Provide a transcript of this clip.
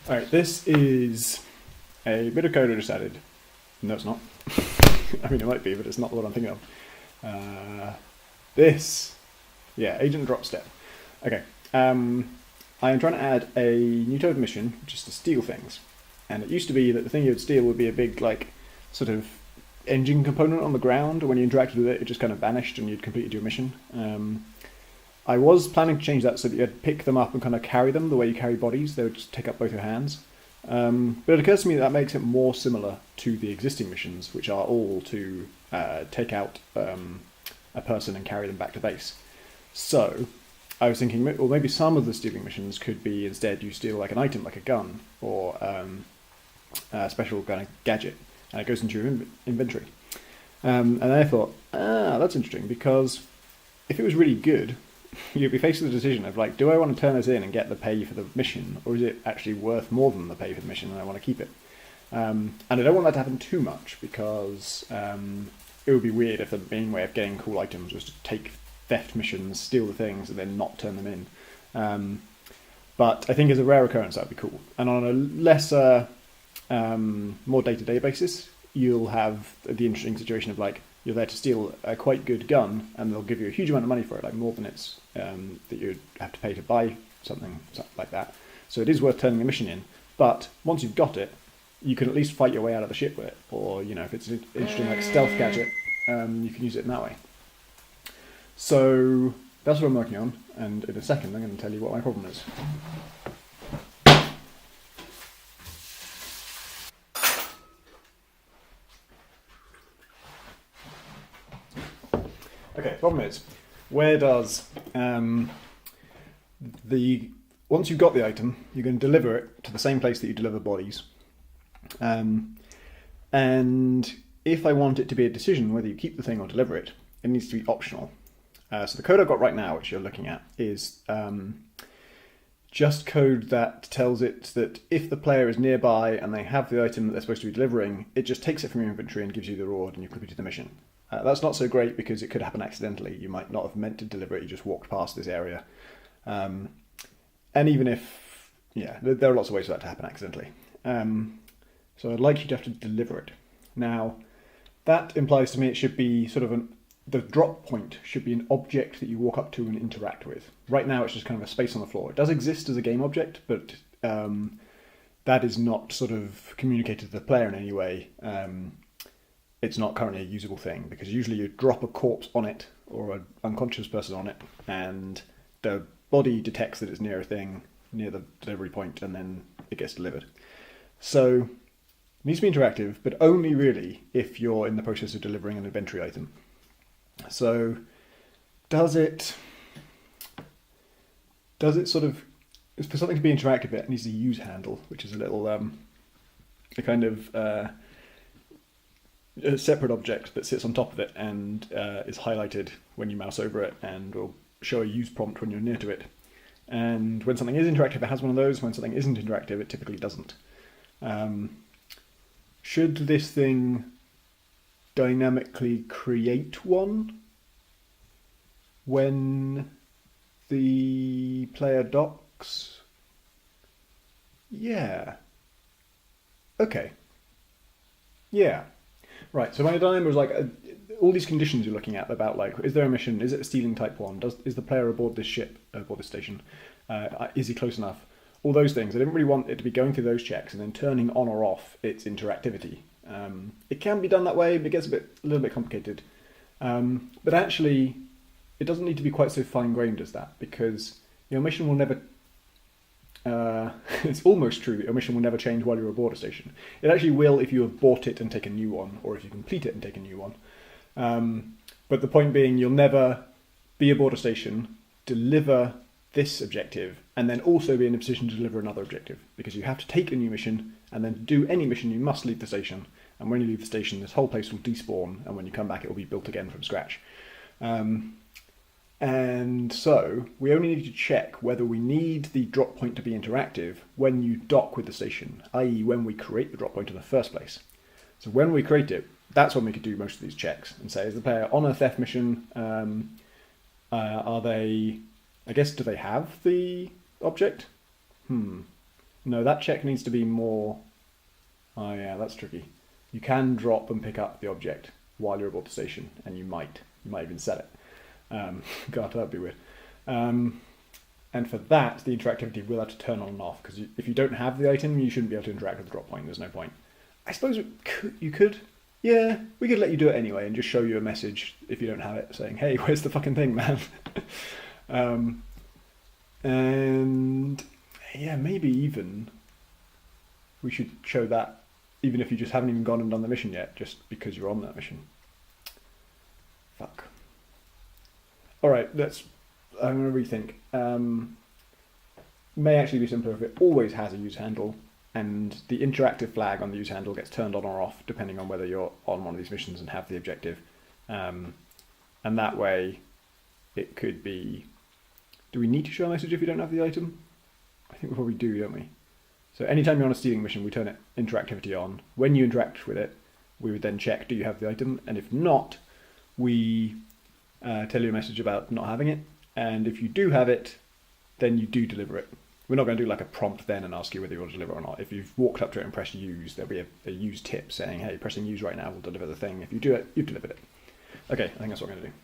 Alright, this is a bit of code I just added. No, it's not. I mean, it might be, but it's not what I'm thinking of. This, yeah, agent drop step. Okay, I am trying to add a new type of mission, which is to steal things. And it used to be that the thing you would steal would be a big, like, sort of engine component on the ground. When you interacted with it, it just kind of vanished and you'd completed your mission. I was planning to change that so that you'd pick them up and kind of carry them the way you carry bodies. They would just take up both your hands. But it occurs to me that makes it more similar to the existing missions, which are all to take out a person and carry them back to base. So I was thinking, well, maybe some of the stealing missions could be instead you steal like an item, like a gun or a special kind of gadget, and it goes into your inventory. And then I thought, that's interesting, because if it was really good, you'd be faced with the decision of like, do I want to turn this in and get the pay for the mission, or is it actually worth more than the pay for the mission and I want to keep it? And I don't want that to happen too much, because it would be weird if the main way of getting cool items was to take theft missions, steal the things, and then not turn them in. But I think as a rare occurrence, that would be cool. And on a lesser, more day-to-day basis, you'll have the interesting situation of like, you're there to steal a quite good gun, and they'll give you a huge amount of money for it, like more than it's that you'd have to pay to buy something like that. So it is worth turning a mission in. But once you've got it, you can at least fight your way out of the ship with it, or if it's an interesting like stealth gadget, you can use it in that way. So that's what I'm working on, and in a second I'm going to tell you what my problem is. Okay, problem is, where does once you've got the item, you're going to deliver it to the same place that you deliver bodies. And if I want it to be a decision whether you keep the thing or deliver it, it needs to be optional. So the code I've got right now, which you're looking at, is just code that tells it that if the player is nearby and they have the item that they're supposed to be delivering, it just takes it from your inventory and gives you the reward and you've completed the mission. That's not so great because it could happen accidentally. You might not have meant to deliver it, you just walked past this area. And even if, there are lots of ways for that to happen accidentally. So I'd like you to have to deliver it. Now, that implies to me it should be sort of the drop point should be an object that you walk up to and interact with. Right now it's just kind of a space on the floor. It does exist as a game object, but that is not sort of communicated to the player in any way. It's not currently a usable thing, because usually you drop a corpse on it or an unconscious person on it, and the body detects that it's near a thing, near the delivery point, and then it gets delivered. So it needs to be interactive, but only really if you're in the process of delivering an inventory item. So does it sort of, for something to be interactive, it needs a use handle, which is a little a kind of a separate object that sits on top of it and is highlighted when you mouse over it and will show a use prompt when you're near to it. And when something is interactive, it has one of those. When something isn't interactive, it typically doesn't. Should this thing dynamically create one when the player docks? Yeah. Okay. Yeah. Right, so my dilemma was like, all these conditions you're looking at about like, is there a mission, is it a stealing type one, is the player aboard this ship, aboard this station, is he close enough, all those things. I didn't really want it to be going through those checks and then turning on or off its interactivity. It can be done that way, but it gets a little bit complicated. But actually, it doesn't need to be quite so fine-grained as that, because your mission will never... it's almost true that your mission will never change while you're aboard a station. It actually will if you have bought it and take a new one, or if you complete it and take a new one. But the point being, you'll never be aboard a station, deliver this objective, and then also be in a position to deliver another objective, because you have to take a new mission, and then to do any mission you must leave the station, and when you leave the station this whole place will despawn, and when you come back it will be built again from scratch. And so we only need to check whether we need the drop point to be interactive when you dock with the station, i.e. when we create the drop point in the first place. So when we create it, that's when we could do most of these checks and say, is the player on a theft mission? Are they, I guess, do they have the object? No, that check needs to be more. Oh yeah, that's tricky. You can drop and pick up the object while you're aboard the station, and you might even sell it. God, that'd be weird. And for that, the interactivity will have to turn on and off, because if you don't have the item, you shouldn't be able to interact with the drop point. There's no point. I suppose you could. Yeah, we could let you do it anyway and just show you a message if you don't have it saying, hey, where's the fucking thing, man? And yeah, maybe even we should show that even if you just haven't even gone and done the mission yet, just because you're on that mission. Fuck. Alright, I'm going to rethink. May actually be simpler if it always has a use handle, and the interactive flag on the use handle gets turned on or off depending on whether you're on one of these missions and have the objective. And that way it could be... Do we need to show a message if you don't have the item? I think we probably do, don't we? So anytime you're on a stealing mission, we turn it interactivity on. When you interact with it, we would then check, do you have the item? And if not, we tell you a message about not having it. And if you do have it, then you do deliver it. We're not going to do like a prompt then and ask you whether you want to deliver it or not. If you've walked up to it and pressed use, there'll be a use tip saying, hey, pressing use right now will deliver the thing. If you do it, you've delivered it. Okay, I think that's what we're going to do.